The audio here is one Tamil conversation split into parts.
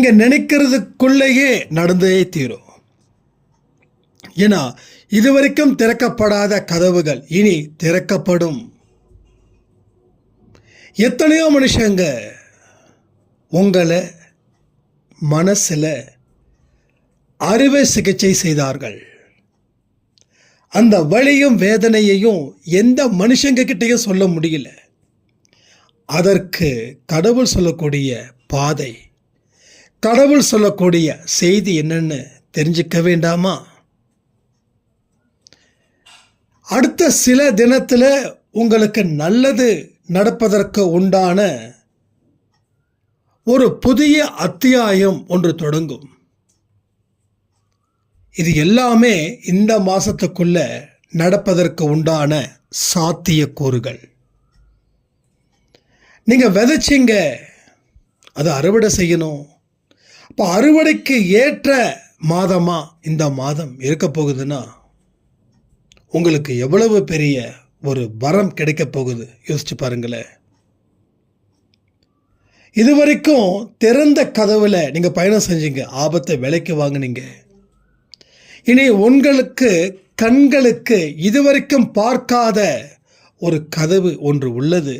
நீங்கள் நினைக்கிறதுக்குள்ளேயே நடந்தே தீரும். ஏன்னா இதுவரைக்கும் திறக்கப்படாத கதவுகள் இனி திறக்கப்படும். எத்தனையோ மனுஷங்க உங்களை மனசில் அறுவை சிகிச்சை செய்தார்கள். அந்த வலியும் வேதனையையும் எந்த மனுஷங்க கிட்டையும் சொல்ல முடியல. அதற்கு கடவுள் சொல்லக்கூடிய பாதை, கடவுள் சொல்லக்கூடிய செய்தி என்னன்னு தெரிஞ்சுக்க வேண்டாமா? அடுத்த சில தினத்தில் உங்களுக்கு நல்லது நடப்பதற்கு உண்டான ஒரு புதிய அத்தியாயம் ஒன்று தொடங்கும். இது எல்லாமே இந்த மாசத்துக்குள்ள நடப்பதற்கு உண்டான சாத்தியக்கூறுகள். நீங்கள் விதைச்சிங்க, அதை அறுவடை செய்யணும். அப்போ அறுவடைக்கு ஏற்ற மாதமா இந்த மாதம் இருக்க போகுதுன்னா உங்களுக்கு எவ்வளவு பெரிய ஒரு வரம் கிடைக்க போகுது யோசிச்சு பாருங்களேன். இதுவரைக்கும் திறந்த கதவுல நீங்க பயணம் செஞ்சீங்க, ஆபத்தை விலைக்கு வாங்கினீங்க. இனி உங்களுக்கு கண்களுக்கு இதுவரைக்கும் பார்க்காத ஒரு கதவு ஒன்று உள்ளது.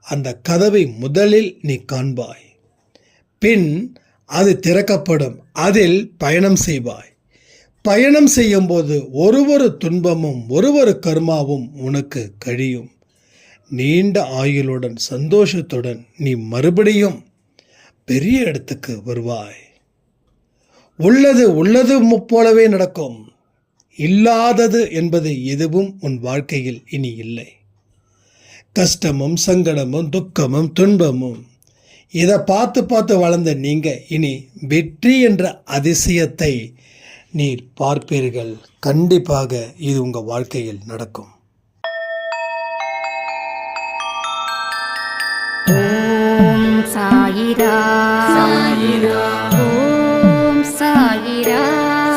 அந்த கதவை முதலில் நீ காண்பாய், பின் அது திறக்கப்படும், அதில் பயணம் செய்வாய். பயணம் செய்யும்போது ஒரு துன்பமும் ஒரு கர்மாவும் உனக்கு கழியும். நீண்ட ஆயுளுடன் சந்தோஷத்துடன் நீ மறுபடியும் பெரிய இடத்துக்கு வருவாய். உள்ளது போலவே நடக்கும். இல்லாதது என்பது எதுவும் உன் வாழ்க்கையில் இனி இல்லை. கஷ்டமும் சங்கடமும் துக்கமும் துன்பமும் இதை பார்த்து வளர்ந்த நீங்கள் இனி வெற்றி என்ற அதிசயத்தை நீர் பார்ப்பீர்கள். கண்டிப்பாக இது உங்கள் வாழ்க்கையில் நடக்கும். ஓம் சாயிரா சாயிரா, ஓம் சாயிரா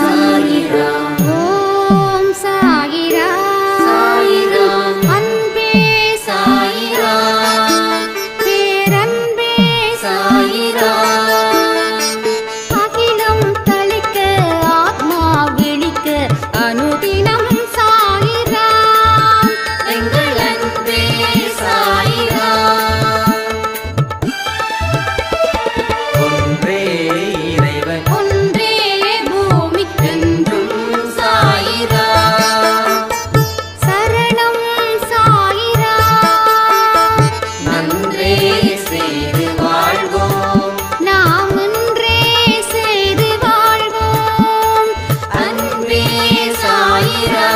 சாயிரா, ஓம் சாயிரா சாயிரா, அன்பே சாயிரா, பேரன்பே சாயிரா, அகிலம் தளிக்க ஆத்மா விழிக்க அனுதினம் சாயிரா, எங்கள் அன்பே சாயிரா. ஒன்றே இறைவன், ஒன்றே பூமிக்கென்றும் சாயிரா, சரணம் சாயிரா, நன்றே செய்து வாழ்வோம், நாம் ஒன்றே செய்து வாழ்வோம், அன்பே சாயிரா.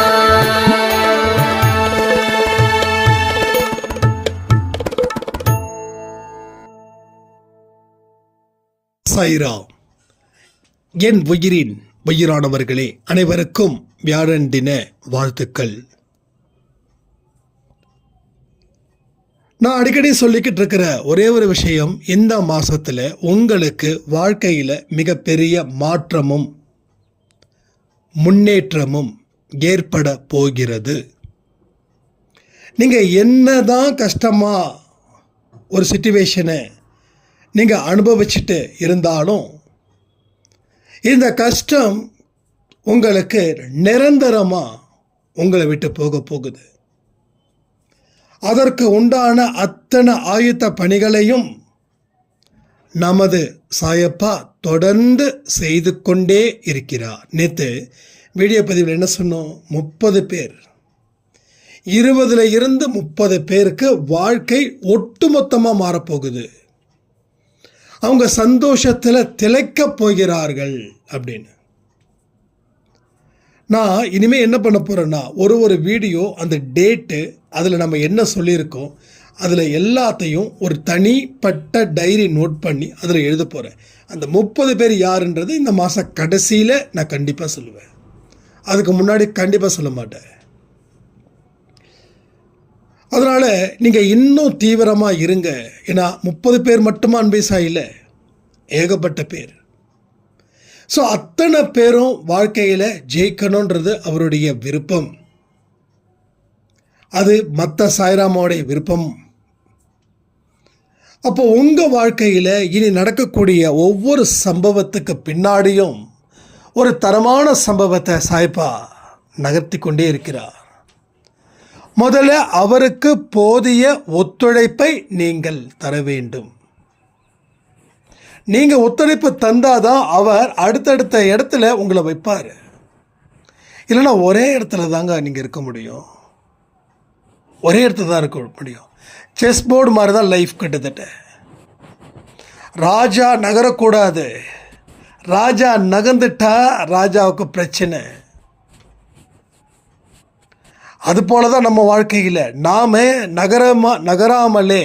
சாயிரா. என் உயிரின் உயிரானவர்களே, அனைவருக்கும் வியாழன் தின வாழ்த்துக்கள். நான் அடிக்கடி சொல்லிக்கிட்டு இருக்கிற ஒரே ஒரு விஷயம், இந்த மாசத்துல உங்களுக்கு வாழ்க்கையில மிகப்பெரிய மாற்றமும் முன்னேற்றமும் ஏற்பட போகிறது. நீங்க என்னதான் கஷ்டமா ஒரு சிச்சுவேஷனை நீங்க அனுபவிச்சுட்டு இருந்தாலும் இந்த கஷ்டம் உங்களுக்கு நிரந்தரமா உங்களை விட்டு போக போகுது. அதற்கு உண்டான அத்தனை ஆயுத பணிகளையும் நமது சாயப்பா தொடர்ந்து செய்து கொண்டே இருக்கிறார். நேற்று வீடியோ பதிவில் என்ன சொன்னோம்? 30 பேர், 20 இருந்து 30 பேருக்கு வாழ்க்கை ஒட்டுமொத்தமாக மாறப்போகுது. அவங்க சந்தோஷத்தில் திளைக்கப் போகிறார்கள் அப்படின்னு. நான் இனிமேல் என்ன பண்ண போகிறேன்னா, ஒரு வீடியோ, அந்த டேட்டு, அதில் நம்ம என்ன சொல்லியிருக்கோம், அதில் எல்லாத்தையும் ஒரு தனிப்பட்ட டைரி நோட் பண்ணி அதில் எழுத போகிறேன். அந்த 30 பேர் யாருன்றது இந்த மாத கடைசியில் நான் கண்டிப்பாக சொல்லுவேன். அதுக்கு முன்னாடி கண்டிப்பாக சொல்ல மாட்டேன். அதனால் நீங்கள் இன்னும் தீவிரமாக இருங்க. ஏன்னா 30 பேர் மட்டுமா அன்பே சாயில, ஏகப்பட்ட பேர். ஸோ அத்தனை பேரும் வாழ்க்கையில் ஜெயிக்கணுன்றது அவருடைய விருப்பம். அது மற்ற சாய்ராமாவுடைய விருப்பம். அப்போ உங்கள் வாழ்க்கையில் இனி நடக்கக்கூடிய ஒவ்வொரு சம்பவத்துக்கு பின்னாடியும் ஒரு தரமான சம்பவத்தை சாய்ப்பா நகர்த்தி கொண்டே இருக்கிறார். முதல்ல அவருக்கு போதிய ஒத்துழைப்பை நீங்கள் தர வேண்டும். நீங்கள் ஒத்துழைப்பு தந்தாதான் அவர் அடுத்தடுத்த இடத்துல உங்களை வைப்பார். இல்லைன்னா ஒரே இடத்துல தாங்க நீங்கள் இருக்க முடியும். ஒரே இடத்துல தான் இருக்க முடியும். செஸ் போர்டு மாதிரி தான் லைஃப் கிட்டத்தட்ட. ராஜா நகரக்கூடாது. ராஜா நகர்ந்துட்டா ராஜாவுக்கு பிரச்சனை. அதுபோல தான் நம்ம வாழ்க்கையில் நாம் நகராமலே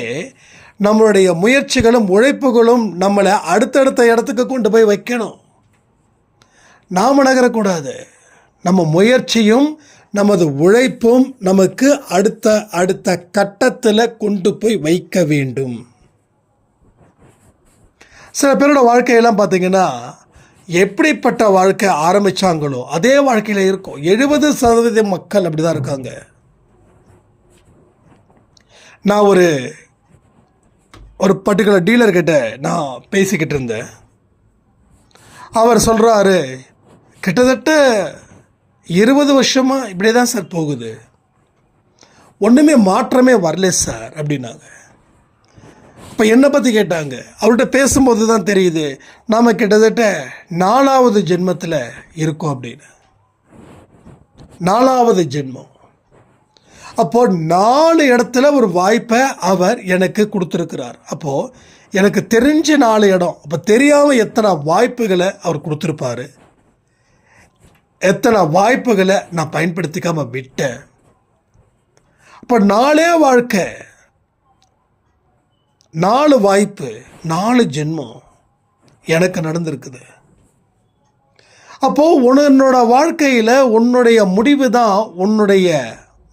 நம்மளுடைய முயற்சிகளும் உழைப்புகளும் நம்மளை அடுத்தடுத்த இடத்துக்கு கொண்டு போய் வைக்கணும். நாம் நகரக்கூடாது. நம்ம முயற்சியும் நமது உழைப்பும் நமக்கு அடுத்த கட்டத்தில் கொண்டு போய் வைக்க வேண்டும். சில பேரோட வாழ்க்கையெல்லாம் பார்த்தீங்கன்னா எப்படிப்பட்ட வாழ்க்கை ஆரம்பித்தாங்களோ அதே வாழ்க்கையில் இருக்கும். 70% மக்கள் அப்படி தான் இருக்காங்க. நான் ஒரு பர்டிகுலர் டீலர்கிட்ட நான் பேசிக்கிட்டு இருந்தேன். அவர் சொல்கிறாரு, கிட்டத்தட்ட 20 வருஷமாக இப்படியே தான் சார் போகுது, ஒன்றுமே மாற்றமே வரல சார் அப்படின்னாங்க. இப்போ என்னை பற்றி கேட்டாங்க. அவர்கிட்ட பேசும்போது தான் தெரியுது நாம் கிட்டத்தட்ட 4வது ஜென்மத்தில் இருக்கோம் அப்படின்னு. 4வது ஜென்மம். அப்போது 4 இடத்துல ஒரு வாய்ப்பை அவர் எனக்கு கொடுத்துருக்கிறார். அப்போது எனக்கு தெரிஞ்ச 4 இடம். அப்போ தெரியாமல் எத்தனை வாய்ப்புகளை அவர் கொடுத்துருப்பாரு, எத்தனை வாய்ப்புகளை நான் பயன்படுத்திக்காமல் விட்டேன். அப்போ 4 வாழ்க்கை, 4 வாய்ப்பு, 4 ஜென்மம் எனக்கு நடந்திருக்குது. அப்போது உன்னோட வாழ்க்கையில் உன்னுடைய முடிவு தான் உன்னுடைய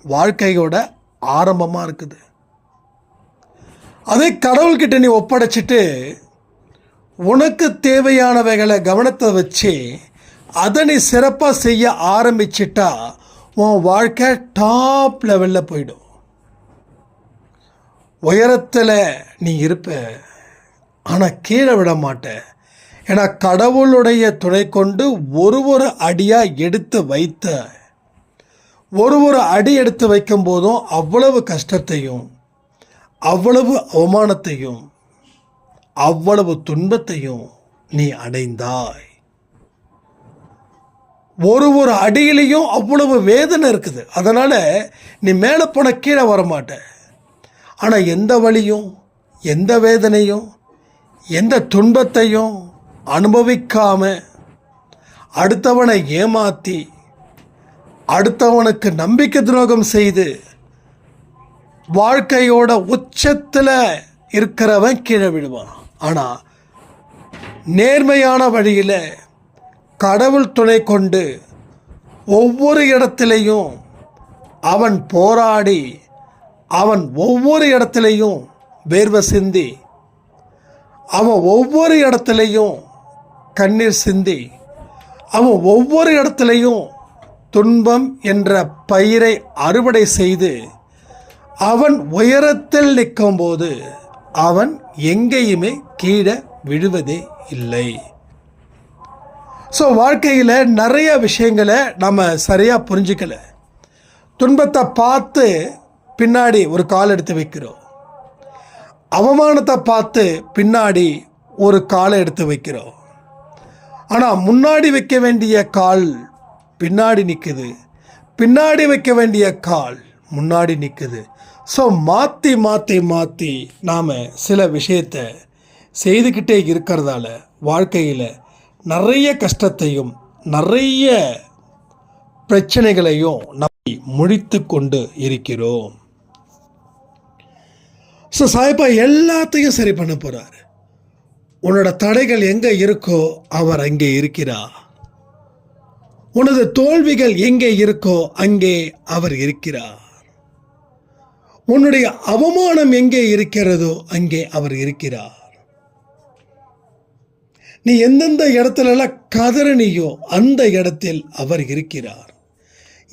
வாழ்க்கையோட ஆரம்பமாக இருக்குது. அதே கடவுள்கிட்ட நீ ஒப்படைச்சிட்டு உனக்கு தேவையானவைகளை கவனத்தை வச்சு அதை நீ சிறப்பாக செய்ய ஆரம்பிச்சிட்டா உன் வாழ்க்கை டாப் லெவலில் போயிடும். உயரத்தில் நீ இருப்ப, ஆனால் கீழே விட மாட்ட. ஏன்னா கடவுளுடைய துணை கொண்டு ஒரு அடியாக எடுத்து வைத்த ஒரு அடி எடுத்து வைக்கும் போதும் அவ்வளவு கஷ்டத்தையும் அவ்வளவு அவமானத்தையும் அவ்வளவு துன்பத்தையும் நீ அடைந்தாய். ஒரு அடியிலையும் அவ்வளவு வேதனை இருக்குது. அதனால் நீ மேலே போன கீழே வரமாட்ட. ஆனால் எந்த வலியும் எந்த வேதனையும் எந்த துன்பத்தையும் அனுபவிக்காமல் அடுத்தவனை ஏமாற்றி அடுத்தவனுக்கு நம்பிக்கை துரோகம் செய்து வாழ்க்கையோட உச்சத்தில் இருக்கிறவன் கீழே விடுவான். ஆனால் நேர்மையான வழியில் கடவுள் துணை கொண்டு ஒவ்வொரு இடத்திலையும் அவன் போராடி அவன் ஒவ்வொரு இடத்துலையும் வேர்வை சிந்தி அவன் ஒவ்வொரு இடத்துலையும் கண்ணீர் சிந்தி அவன் ஒவ்வொரு இடத்துலையும் துன்பம் என்ற பயிரை அறுவடை செய்து அவன் உயரத்தில் நிற்கும்போது அவன் எங்கேயுமே கீழே விழுவதே இல்லை. ஸோ வாழ்க்கையில் நிறைய விஷயங்களை நம்ம சரியாக புரிஞ்சிக்கல. துன்பத்தை பார்த்து பின்னாடி ஒரு கால் எடுத்து வைக்கிறோம். அவமானத்தை பார்த்து பின்னாடி ஒரு காலை எடுத்து வைக்கிறோம். ஆனால் முன்னாடி வைக்க வேண்டிய கால் பின்னாடி நிற்குது, பின்னாடி வைக்க வேண்டிய கால் முன்னாடி நிற்குது. ஸோ மாற்றி மாற்றி மாற்றி நாம் சில விஷயத்தை செய்துக்கிட்டே இருக்கிறதால வாழ்க்கையில் நிறைய கஷ்டத்தையும் நிறைய பிரச்சனைகளையும் நம்ம முடித்து கொண்டு இருக்கிறோம். ஸோ சாய்பா எல்லாத்தையும் சரி பண்ண போகிறார். உன்னோட தடைகள் எங்கே இருக்கோ அவர் அங்கே இருக்கிறார். உனது தோல்விகள் எங்கே இருக்கோ அங்கே அவர் இருக்கிறார். உன்னுடைய அவமானம் எங்கே இருக்கிறதோ அங்கே அவர் இருக்கிறார். நீ எந்தெந்த இடத்துலலாம் கதறனியோ அந்த இடத்தில் அவர் இருக்கிறார்.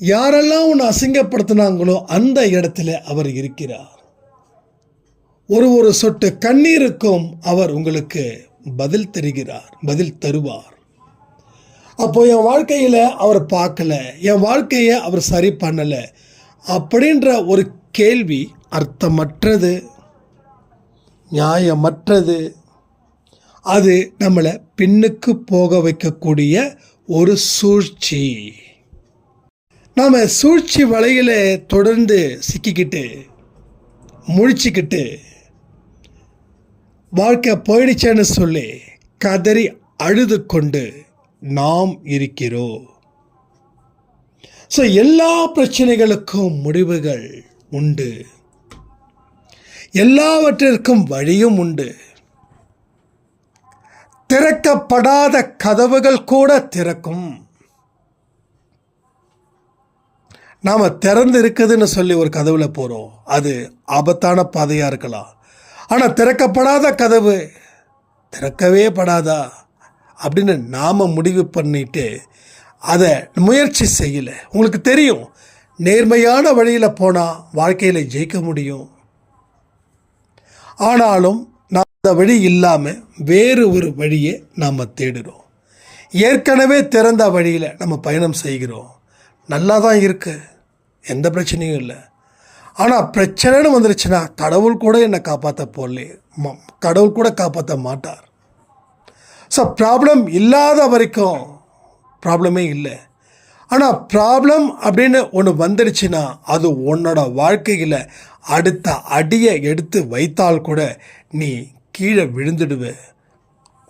யாரெல்லாம் உன்னை அசிங்கப்படுத்தினாங்களோ அந்த இடத்துல அவர் இருக்கிறார். ஒரு சொட்டு கண்ணீருக்கும் அவர் உங்களுக்கு பதில் தருவார். அப்போ என் வாழ்க்கையில் அவர் பார்க்கல, என் வாழ்க்கையை அவர் சரி பண்ணலை அப்படின்ற ஒரு கேள்வி அர்த்தமற்றது, நியாயமற்றது. அது நம்மளை பின்னுக்கு போக வைக்கக்கூடிய ஒரு சூழ்ச்சி. நாம் சூழ்ச்சி வலையில் தொடர்ந்து சிக்கிக்கிட்டு முழிச்சிக்கிட்டு வாழ்க்கை போயிடுச்சேன்னு சொல்லி கதறி அழுது கொண்டு நாம் இருக்கிறோம். ஸோ எல்லா பிரச்சனைகளுக்கும் முடிவுகள் உண்டு, எல்லாவற்றிற்கும் வழியும் உண்டு. திறக்கப்படாத கதவுகள் கூட திறக்கும். நாம் திறந்து இருக்குதுன்னு சொல்லி ஒரு கதவில் போகிறோம், அது ஆபத்தான பாதையாக இருக்கலாம். ஆனால் திறக்கப்படாத கதவு திறக்கவே படாதா அப்படின்னு நாம் முடிவு பண்ணிட்டு அதை முயற்சி செய்யலை. உங்களுக்கு தெரியும், நேர்மையான வழியில் போனால் வாழ்க்கையில் ஜெயிக்க முடியும். ஆனாலும் நாம் அந்த வழி இல்லாமல் வேறு ஒரு வழியை நாம் தேடுகிறோம். ஏற்கனவே திறந்த வழியில் நம்ம பயணம் செய்கிறோம், நல்லா தான் இருக்குது, எந்த பிரச்சனையும் இல்லை. ஆனால் பிரச்சனைன்னு வந்துருச்சுன்னா கடவுள் கூட என்னை காப்பாற்ற போடலே, கடவுள் கூட காப்பாற்ற மாட்டார். ஸோ ப்ராப்ளம் இல்லாத வரைக்கும் ப்ராப்ளமே இல்லை. ஆனால் ப்ராப்ளம் அப்படின்னு ஒன்று வந்துடுச்சுன்னா அது உன்னோட வாழ்க்கையில் அடுத்த அடியை எடுத்து வைத்தால் கூட நீ கீழே விழுந்துடுவே.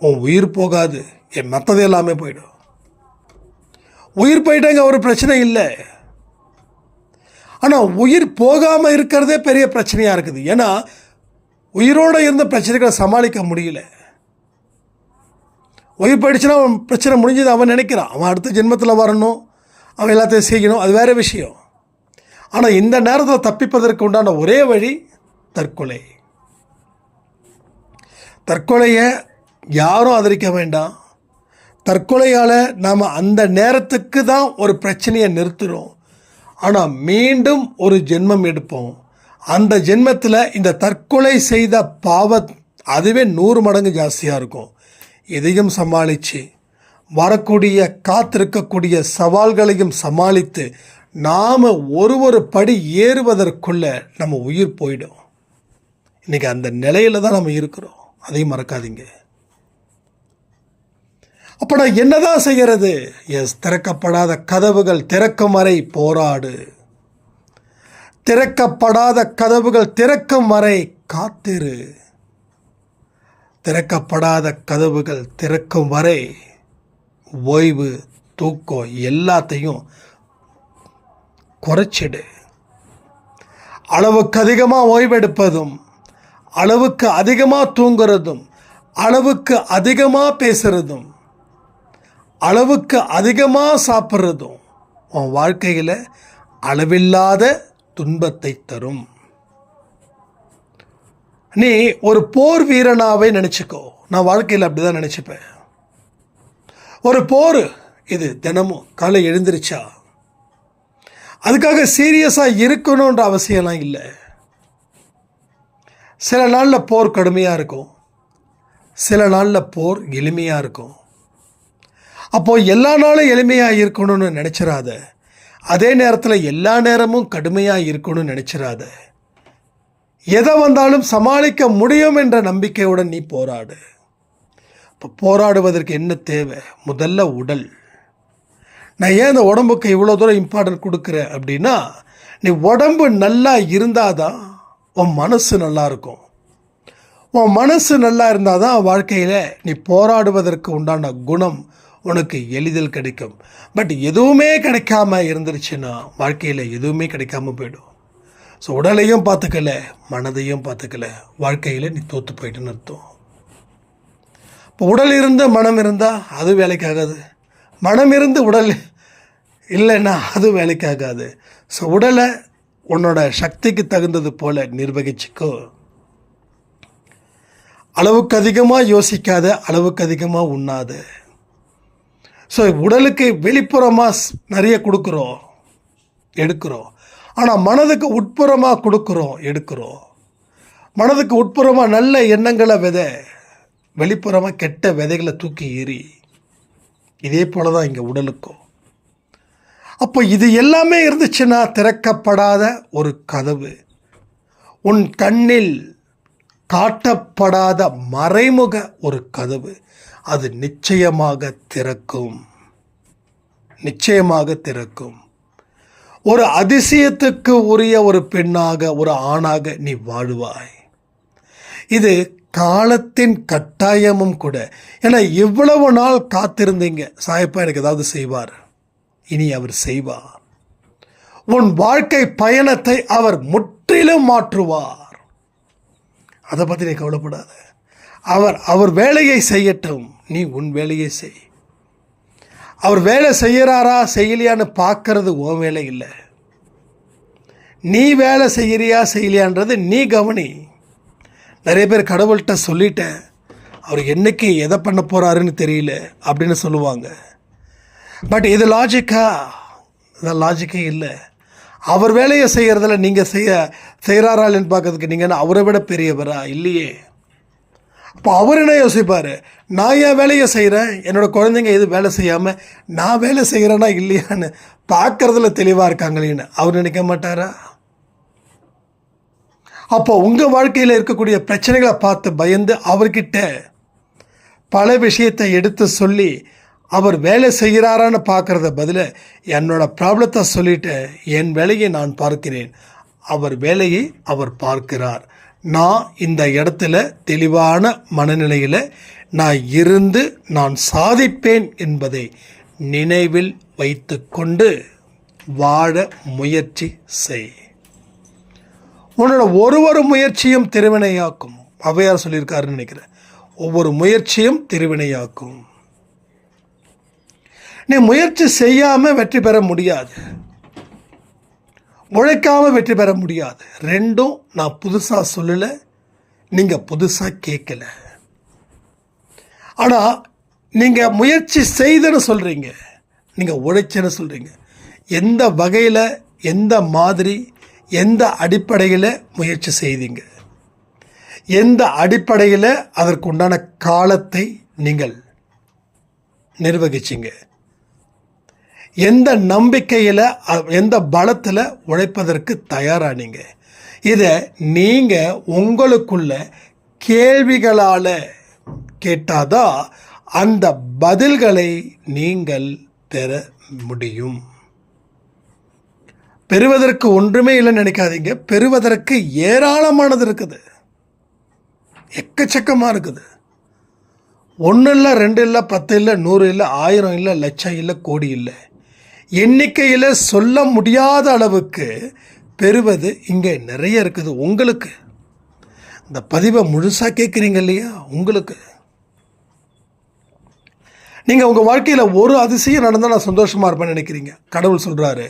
உன் உயிர் போகாது, என் மற்றது எல்லாமே போயிடும். உயிர் போயிட்டாங்க, ஒரு பிரச்சனை இல்லை. ஆனால் உயிர் போகாமல் இருக்கிறதே பெரிய பிரச்சனையாக இருக்குது. ஏன்னா உயிரோடு இருந்த பிரச்சனைகளை சமாளிக்க முடியல. உயிர் போயிடுச்சுன்னா அவன் பிரச்சனை முடிஞ்சது அவன் நினைக்கிறான், அவன் அடுத்த ஜென்மத்தில் வரணும், அவன் எல்லாத்தையும் செய்யணும், அது வேறு விஷயம். ஆனால் இந்த நேரத்தில் தப்பிப்பதற்கு உண்டான ஒரே வழி தற்கொலை. தற்கொலையை யாரும் ஆதரிக்க வேண்டாம். தற்கொலையால் நாம் அந்த நேரத்துக்கு தான் ஒரு பிரச்சனையை நிறுத்துகிறோம். ஆனால் மீண்டும் ஒரு ஜென்மம் எடுப்போம். அந்த ஜென்மத்தில் இந்த தற்கொலை செய்த பாவம் அதுவே 100 மடங்கு ஜாஸ்தியாக இருக்கும். இதையும் சமாளித்து வரக்கூடிய காத்திருக்கக்கூடிய சவால்களையும் சமாளித்து நாம் ஒரு படி ஏறுவதற்குள்ள நம்ம உயிர் போயிடும். இன்றைக்கி அந்த நிலையில் தான் நம்ம இருக்கிறோம், அதையும் மறக்காதீங்க. அப்போ நான் என்னதான் செய்கிறது? திறக்கப்படாத கதவுகள் திறக்கும் வரை போராடு. திறக்கப்படாத கதவுகள் திறக்கும் வரை காத்திரு. திறக்கப்படாத கதவுகள் திறக்கும் வரை ஓய்வு, தூக்கம் எல்லாத்தையும் குறைச்சிடு. அளவுக்கு அதிகமாக ஓய்வெடுப்பதும், அளவுக்கு அதிகமாக தூங்குறதும், அளவுக்கு அதிகமாக பேசுகிறதும், அளவுக்கு அதிகமாக சாப்பிட்றதும் உன் வாழ்க்கையில் அளவில்லாத துன்பத்தை தரும். நீ ஒரு போர் வீரனாவே நினச்சிக்கோ. நான் வாழ்க்கையில் அப்படி தான் நினச்சிப்பேன். ஒரு போர் இது தினமும் காலை எழுந்திருச்சா அதுக்காக சீரியஸாக இருக்கணுன்ற அவசியம்லாம் இல்லை. சில நாளில் போர் கடுமையாக இருக்கும், சில நாளில் போர் எளிமையாக இருக்கும். அப்போது எல்லா நாளும் எளிமையாக இருக்கணும்னு நினச்சிடாத, அதே நேரத்தில் எல்லா நேரமும் கடுமையாக இருக்கணும்னு நினச்சிடாத. எதை வந்தாலும் சமாளிக்க முடியும் என்ற நம்பிக்கையுடன் நீ போராடு. இப்போ போராடுவதற்கு என்ன தேவை? முதல்ல உடல். நான் ஏன் இந்த உடம்புக்கு இவ்வளோ தூரம் இம்பார்ட்டன்ட் கொடுக்குறேன் அப்படின்னா, நீ உடம்பு நல்லா இருந்தால் தான் உன் மனசு நல்லா இருக்கும். உன் மனசு நல்லா இருந்தால் தான் வாழ்க்கையில் நீ போராடுவதற்கு உண்டான குணம் உனக்கு எளிதில் கிடைக்கும். பட் எதுவுமே கிடைக்காம இருந்துருச்சுன்னா வாழ்க்கையில் எதுவுமே கிடைக்காம போயிடும். ஸோ உடலையும் பார்த்துக்கல, மனதையும் பார்த்துக்கல, வாழ்க்கையில் நீ தோற்று போயிட்டுன்னு அர்த்தம். இப்போ உடல் இருந்து மனம் இருந்தால் அது வேலைக்காகாது, மனம் இருந்து உடல் இல்லைன்னா அது வேலைக்காகாது. ஸோ உடலை உன்னோட சக்திக்கு தகுந்தது போல் நிர்வகிச்சுக்கோ. அளவுக்கு அதிகமாக யோசிக்காத, அளவுக்கு அதிகமாக உண்ணாத. ஸோ உடலுக்கு வெளிப்புறமாக நிறைய கொடுக்குறோம், எடுக்கிறோம். ஆனால் மனதுக்கு உட்புறமாக கொடுக்குறோம், எடுக்கிறோம். மனதுக்கு உட்புறமாக நல்ல எண்ணங்களை விதை, வெளிப்புறமாக கெட்ட விதைகளை தூக்கி எறி. இதே போல தான் இங்கே உடலுக்கும். அப்போ இது எல்லாமே இருந்துச்சுன்னா திறக்கப்படாத ஒரு கதவு, உன் கண்ணில் காட்டப்படாத மறைமுக ஒரு கதவு, அது நிச்சயமாக திறக்கும், நிச்சயமாக திறக்கும். ஒரு அதிசயத்துக்கு உரிய ஒரு பெண்ணாக ஒரு ஆணாக நீ வாழ்வாய். இது காலத்தின் கட்டாயமும் கூட. ஏன்னா இவ்வளவு நாள் காத்திருந்தீங்க, சாயப்பா எனக்கு ஏதாவது செய்வார், இனி அவர் செய்வார். உன் வாழ்க்கை பயணத்தை அவர் முற்றிலும் மாற்றுவார். அதை பற்றி நீ கவலைப்படாத. அவர் வேலையை செய்யட்டும், நீ உன் வேலையை செய். அவர் வேலை செய்கிறாரா செய்யலையான்னு பார்க்கறது உன் வேலை இல்லை. நீ வேலை செய்கிறியா செய்யலையான்றது நீ கவனி. நிறைய பேர் கடவுள்கிட்ட சொல்லிட்டேன், அவர் என்னைக்கு எதை பண்ண போகிறாருன்னு தெரியல அப்படின்னு சொல்லுவாங்க. பட் இது லாஜிக்கா? இது லாஜிக்கே இல்லை. அவர் வேலையை செய்கிறதில் நீங்கள் செய்கிறாரான்னு பார்க்கறதுக்கு நீங்கள் என்ன அவரை விட பெரியவரா? இல்லையே. அப்போ அவர் என்ன யோசிப்பார், நான் என் வேலையை செய்கிறேன், என்னோடய குழந்தைங்க எது வேலை செய்யாமல் நான் வேலை செய்கிறேன்னா இல்லையான்னு பார்க்குறதுல தெளிவாக இருக்காங்களேன்னு அவர் நினைக்க மாட்டாரா? அப்போ உங்கள் வாழ்க்கையில் இருக்கக்கூடிய பிரச்சனைகளை பார்த்து பயந்து அவர்கிட்ட பல விஷயத்தை எடுத்து சொல்லி அவர் வேலை செய்கிறாரான்னு பார்க்குறத பதில் என்னோட ப்ராப்ளத்தை சொல்லிவிட்டு என் வேலையை நான் பார்க்கிறேன், அவர் வேலையை அவர் பார்க்கிறார். நான் இந்த இடத்துல தெளிவான மனநிலையில் நான் இருந்து நான் சாதிப்பேன் என்பதை நினைவில் வைத்து கொண்டு வாழ முயற்சி செய். உன்னோட ஒரு முயற்சியும் திருவினையாக்கும். ஔவையார் சொல்லியிருக்காருன்னு நினைக்கிறேன். ஒவ்வொரு முயற்சியும் திருவினையாக்கும். நீ முயற்சி செய்யாமல் வெற்றி பெற முடியாது, உழைக்காமல் வெற்றி பெற முடியாது. ரெண்டும் நான் புதுசாக சொல்லலை, நீங்கள் புதுசாக கேட்கல. ஆனால் நீங்கள் முயற்சி செய்துன்னு சொல்கிறீங்க, நீங்கள் உழைச்சன்னு சொல்கிறீங்க. எந்த வகையில், எந்த மாதிரி, எந்த அடிப்படையில் முயற்சி செய்தீங்க? எந்த அடிப்படையில் அதற்குண்டான காலத்தை நீங்கள் நிர்வகிச்சிங்க? எந்த நம்பிக்கையில், எந்த பலத்தில் உழைப்பதற்கு தயாரானீங்க? இதை நீங்கள் உங்களுக்குள்ள கேள்விகளால் கேட்டாதான் அந்த பதில்களை நீங்கள் பெற முடியும். பெறுவதற்கு ஒன்றுமே இல்லைன்னு நினைக்காதீங்க. பெறுவதற்கு ஏராளமானது இருக்குது, எக்கச்சக்கமாக இருக்குது. 1 இல்லை, 2 இல்லை, 10 இல்லை, 100 இல்லை, 1000 இல்லை, லட்சம் இல்லை, கோடி இல்லை, எண்ணிக்கையில் சொல்ல முடியாத அளவுக்கு பெறுவது இங்கே நிறைய இருக்குது. உங்களுக்கு இந்த பதிவை முழுசாக கேட்குறீங்க இல்லையா? உங்களுக்கு நீங்கள் உங்கள் வாழ்க்கையில் ஒரு அதிசயம் நடந்தால் நான் சந்தோஷமாக இருப்பேன்னு நினைக்கிறீங்க. கடவுள் சொல்கிறாரு,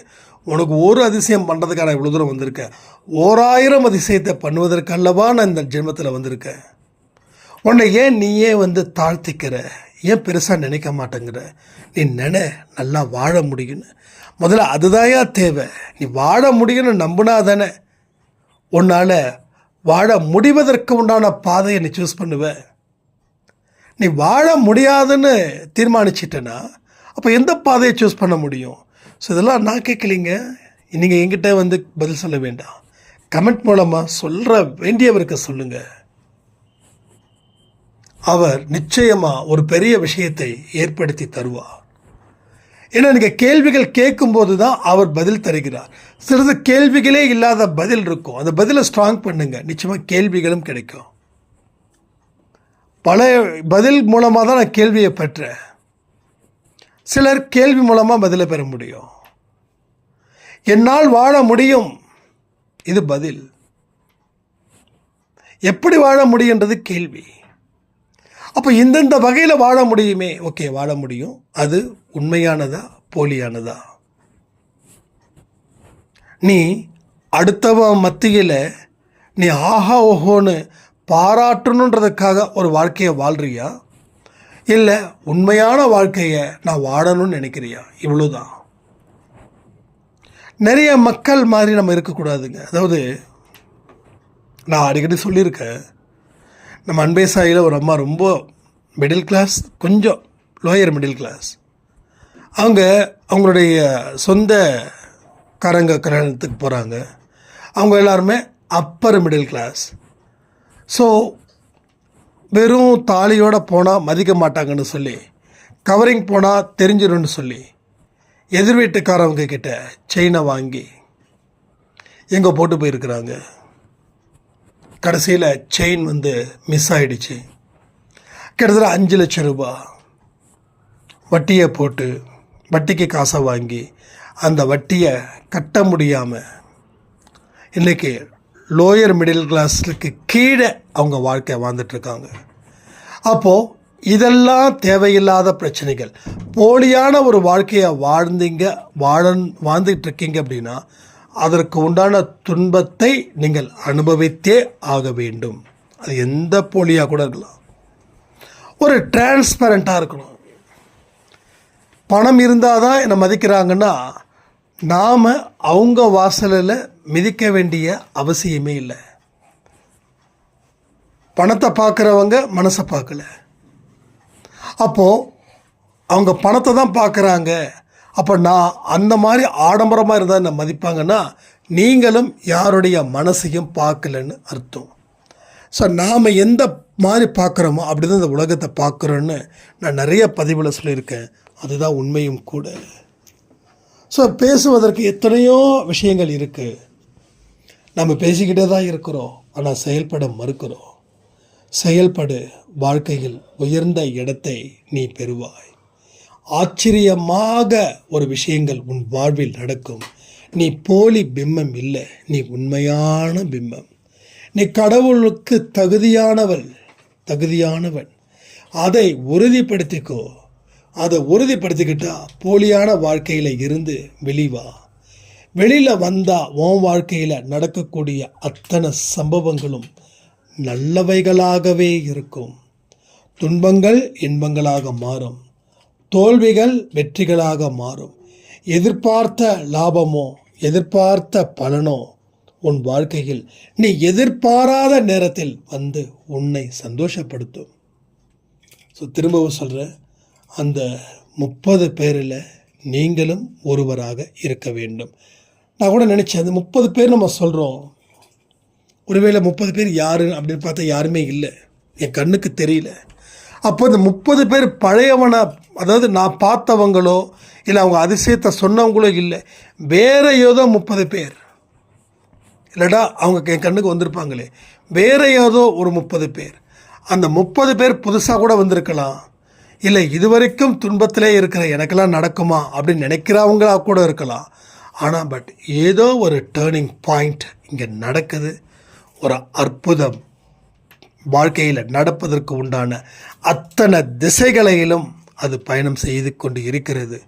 உனக்கு ஒரு அதிசயம் பண்ணுறதுக்காக நான் இவ்வளோ தூரம் வந்திருக்கேன், 1000 அதிசயத்தை பண்ணுவதற்கு அல்லவா நான் இந்த ஜென்மத்தில் வந்திருக்கேன். உன்னை நீயே தாழ்த்திக்கிற, ஏன் பெருசாக நினைக்க மாட்டேங்கிற? நீ நல்லா வாழ முடியும்னு முதல்ல அதுதாயா தேவை. நீ வாழ முடியும்னு நம்பினா தானே உன்னால் வாழ முடிவதற்கு உண்டான பாதையை நீ சூஸ் பண்ணுவ. நீ வாழ முடியாதுன்னு தீர்மானிச்சிட்டேன்னா அப்போ எந்த பாதையை சூஸ் பண்ண முடியும்? ஸோ இதெல்லாம் நான் கேட்கலிங்க, நீங்கள் என்கிட்ட பதில் சொல்ல வேண்டாம். கமெண்ட் மூலமாக சொல்கிற வேண்டியவருக்கு சொல்லுங்கள். அவர் நிச்சயமாக ஒரு பெரிய விஷயத்தை ஏற்படுத்தி தருவார். ஏன்னா நீங்கள் கேள்விகள் கேட்கும்போது தான் அவர் பதில் தருகிறார். சிறிது கேள்விகளே இல்லாத பதில் இருக்கும், அந்த பதிலை ஸ்ட்ராங் பண்ணுங்கள், நிச்சயமாக கேள்விகளும் கிடைக்கும். பல பதில் மூலமாக தான் நான் கேள்வியை பெற்றேன். சிலர் கேள்வி மூலமாக பதிலை பெற முடியும். என்னால் வாழ முடியும், இது பதில். எப்படி வாழ முடியுன்றது கேள்வி. அப்போ இந்தந்த வகையில் வாழ முடியுமே, ஓகே வாழ முடியும். அது உண்மையானதா போலியானதா? நீ அடுத்தவன் மத்தியில் நீ ஆஹா ஓஹோன்னு பாராட்டணுன்றதுக்காக ஒரு வாழ்க்கையை வாழ்கிறியா, இல்லை உண்மையான வாழ்க்கையை நான் வாழணும்னு நினைக்கிறியா? இவ்வளோதான். நிறைய மக்கள் மாதிரி நம்ம இருக்கக்கூடாதுங்க. அதாவது நான் அடிக்கடி சொல்லியிருக்கேன், நம்ம அன்பே சாயில் ஒரு அம்மா ரொம்ப மிடில் கிளாஸ், கொஞ்சம் லோயர் மிடில் கிளாஸ். அவங்களுடைய சொந்த கல்யாணத்துக்கு போகிறாங்க. அவங்க எல்லாருமே அப்பர் மிடில் கிளாஸ். ஸோ வெறும் தாலியோடு போனால் மதிக்க மாட்டாங்கன்னு சொல்லி, கவரிங் போனால் தெரிஞ்சிடும்னு சொல்லி எதிர் வீட்டுக்காரவங்க கிட்ட செயினை வாங்கி எங்கே போட்டு போயிருக்கிறாங்க. கடைசியில் செயின் மிஸ் ஆகிடுச்சு. கிட்டத்தட்ட 5 லட்சம் ரூபாய் வட்டியை போட்டு, வட்டிக்கு காசை வாங்கி அந்த வட்டியை கட்ட முடியாமல் இன்றைக்கி லோயர் மிடில் கிளாஸுக்கு கீழே அவங்க வாழ்க்கை வாழ்ந்துட்டுருக்காங்க. அப்போது இதெல்லாம் தேவையில்லாத பிரச்சனைகள். போலியான ஒரு வாழ்க்கையை வாழ்ந்துட்டு இருக்கீங்க அப்படின்னா அதற்கு உண்டான துன்பத்தை நீங்கள் அனுபவித்தே ஆக வேண்டும். அது எந்த போலியாக கூட இருக்கலாம். ஒரு டிரான்ஸ்பரண்ட்டாக இருக்கணும். பணம் இருந்தால் தான் என்னை மதிக்கிறாங்கன்னா நாம் அவங்க வாசலில் மிதிக்க வேண்டிய அவசியமே இல்லை. பணத்தை பார்க்குறவங்க மனசை பார்க்கல. அப்போது அவங்க பணத்தை தான் பார்க்குறாங்க. அப்போ நான் அந்த மாதிரி ஆடம்பரமாக இருந்தால் என்ன மதிப்பாங்கன்னா நீங்களும் யாருடைய மனசையும் பார்க்கலன்னு அர்த்தம். ஸோ நாம் எந்த மாதிரி பார்க்குறோமோ அப்படி தான் இந்த உலகத்தை பார்க்குறோன்னு நான் நிறைய பதிவில் சொல்லியிருக்கேன். அதுதான் உண்மையும் கூட. ஸோ பேசுவதற்கு எத்தனையோ விஷயங்கள் இருக்குது. நம்ம பேசிக்கிட்டே தான் இருக்கிறோம், ஆனால் செயல்பட மறுக்கிறோம். செயல்படு, வாழ்க்கையில் உயர்ந்த இடத்தை நீ பெறுவாய். ஆச்சரியமாக ஒரு விஷயங்கள் உன் வாழ்வில் நடக்கும். நீ போலி பிம்பம் இல்லை, நீ உண்மையான பிம்பம். நீ கடவுளுக்கு தகுதியானவன். அதை உறுதிப்படுத்திக்கோ. அதை உறுதிப்படுத்திக்கிட்டா போலியான வாழ்க்கையில் இருந்து வெளியில் வந்தால் உன் வாழ்க்கையில் நடக்கக்கூடிய அத்தனை சம்பவங்களும் நல்லவைகளாகவே இருக்கும். துன்பங்கள் இன்பங்களாக மாறும், தோல்விகள் வெற்றிகளாக மாறும். எதிர்பார்த்த லாபமோ எதிர்பார்த்த பலனோ உன் வாழ்க்கையில் நீ எதிர்பாராத நேரத்தில் உன்னை சந்தோஷப்படுத்தும். ஸோ திரும்பவும் சொல்கிறேன், அந்த 30 பேரில் நீங்களும் ஒருவராக இருக்க வேண்டும். நான் கூட நினச்சேன், அந்த 30 பேர் நம்ம சொல்கிறோம், ஒருவேளை 30 பேர் யார் அப்படின்னு பார்த்தா யாருமே இல்லை, என் கண்ணுக்கு தெரியல. அப்போ இந்த 30 பேர் பழையவனை, அதாவது நான் பார்த்தவங்களோ இல்லை அவங்க அதிசயத்தை சொன்னவங்களோ இல்லை, வேறு ஏதோ 30 பேர் இல்லைடா அவங்க என் கண்ணுக்கு வந்திருப்பாங்களே, வேறு ஏதோ ஒரு 30 பேர். அந்த 30 பேர் புதுசாக கூட வந்திருக்கலாம். இல்லை இதுவரைக்கும் துன்பத்திலே இருக்கிற எனக்கெல்லாம் நடக்குமா அப்படின்னு நினைக்கிறவங்களா கூட இருக்கலாம். ஆனால் ஏதோ ஒரு டேர்னிங் பாயிண்ட் இங்கே நடக்குது. ஒரு அற்புதம் வாழ்க்கையில் நடப்பதற்கு உண்டான அத்தனை திசைகளிலும் அது பயணம் செய்து கொண்டு இருக்கிறது.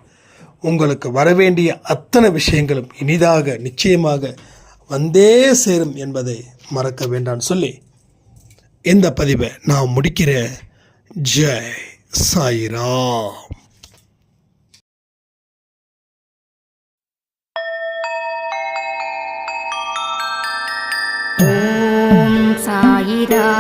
உங்களுக்கு வரவேண்டிய அத்தனை விஷயங்களும் இனிதாக நிச்சயமாக வந்தே சேரும் என்பதை மறக்க வேண்டான்னு சொல்லி இந்த பதிவை நான் முடிக்கிறேன். ஜெய் சாய்ராம். ஓம் சாயிராம்.